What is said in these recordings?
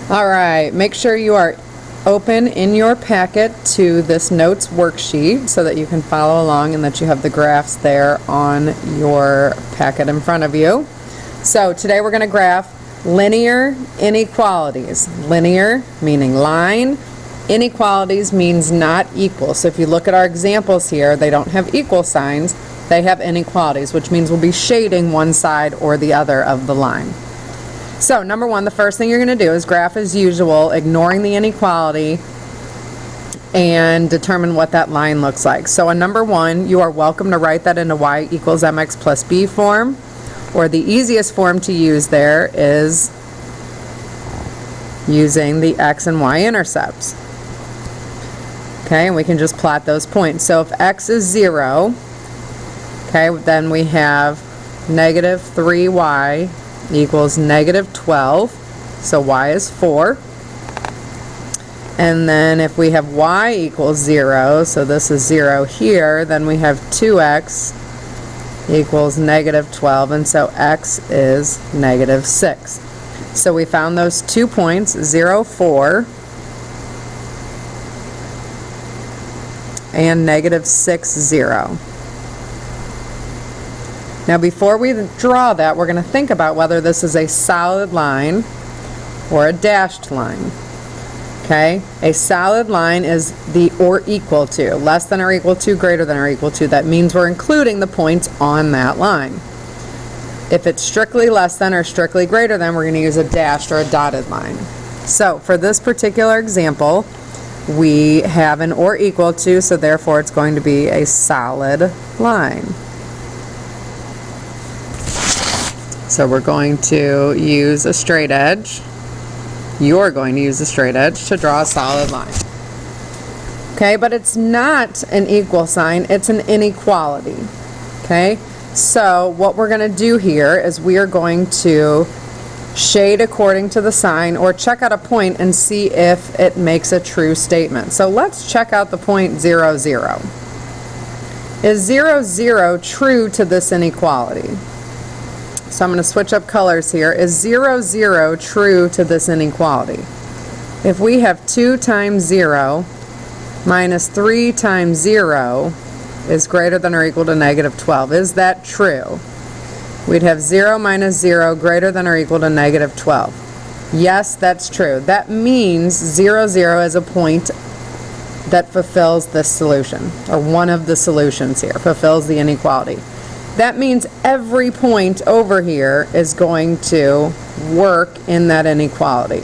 All right, make sure you are open in your packet to this notes worksheet so that you can follow along and that you have the graphs there on your packet in front of you. So today we're going to graph linear inequalities. Linear meaning line, inequalities means not equal. So if you look at our examples here, they don't have equal signs, they have inequalities, which means we'll be shading one side or the other of the line. So number one, the first thing you're going to do is graph as usual, ignoring the inequality, and determine what that line looks like. So on number one, you are welcome to write that into y equals mx plus b form, or the easiest form to use there is using the x and y intercepts. Okay, and we can just plot those points. So if x is 0, okay, then we have negative 3y equals negative 12, so y is 4. And then if we have y equals 0, so this is 0 here, then we have 2x equals negative 12, and so x is negative 6. So we found those 2 points, 0, 4, and negative 6, 0. Now before we draw that, we're going to think about whether this is a solid line or a dashed line. Okay? A solid line is the or equal to, less than or equal to, greater than or equal to. That means we're including the points on that line. If it's strictly less than or strictly greater than, we're going to use a dashed or a dotted line. So for this particular example, we have an or equal to, so therefore it's going to be a solid line. So we're going to use a straight edge. You're going to use a straight edge to draw a solid line. Okay, but it's not an equal sign, it's an inequality. Okay, so what we're going to do here is we are going to shade according to the sign or check out a point and see if it makes a true statement. So let's check out the point 0, 0. Is 0, 0 true to this inequality? So I'm going to switch up colors here. Is 0, 0 true to this inequality? If we have 2 times 0 minus 3 times 0 is greater than or equal to negative 12, is that true? We'd have 0 minus 0 greater than or equal to negative 12. Yes, that's true. That means 0, 0 is a point that fulfills this solution, or one of the solutions here, fulfills the inequality. That means every point over here is going to work in that inequality.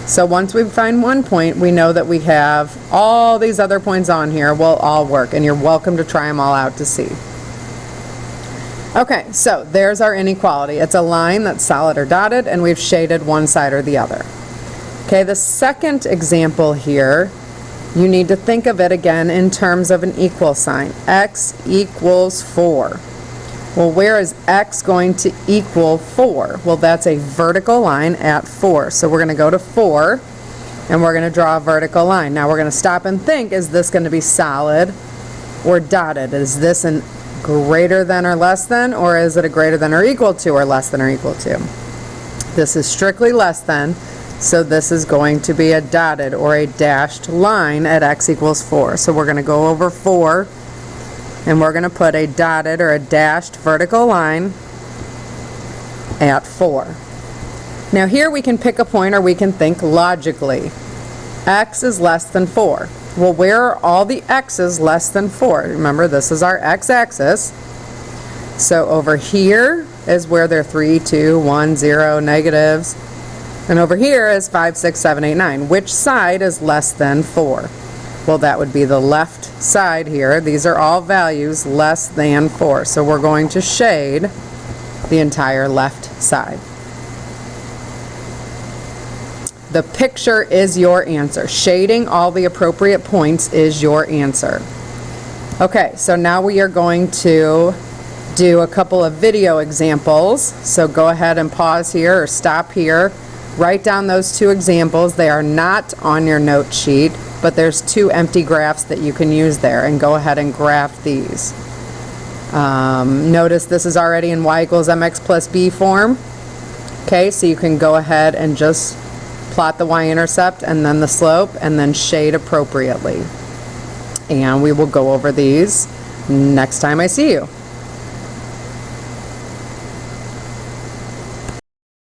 So once we find one point, we know that we have all these other points on here will all work, and you're welcome to try them all out to see. Okay, so there's our inequality. It's a line that's solid or dotted, and we've shaded one side or the other. Okay, the second example here, you need to think of it again in terms of an equal sign. X equals 4. Well, where is x going to equal 4? Well, that's a vertical line at 4. So we're going to go to 4, and we're going to draw a vertical line. Now we're going to stop and think, is this going to be solid or dotted? Is this a greater than or less than, or is it a greater than or equal to or less than or equal to? This is strictly less than, so this is going to be a dotted or a dashed line at x equals 4. So we're going to go over 4. And we're going to put a dotted or a dashed vertical line at 4. Now here we can pick a point, or we can think logically. X is less than 4. Well, where are all the x's less than 4? Remember, this is our x-axis. So over here is where there are 3, 2, 1, 0 negatives. And over here is 5, 6, 7, 8, 9. Which side is less than 4? Well, that would be the left side here. These are all values less than 4. So we're going to shade the entire left side. The picture is your answer. Shading all the appropriate points is your answer. Okay, so now we are going to do a couple of video examples. So go ahead and pause here or stop here. Write down those 2 examples. They are not on your note sheet, but there's 2 empty graphs that you can use there, and go ahead and graph these. Notice this is already in y equals mx plus b form. Okay, so you can go ahead and just plot the y-intercept and then the slope, and then shade appropriately. And we will go over these next time I see you.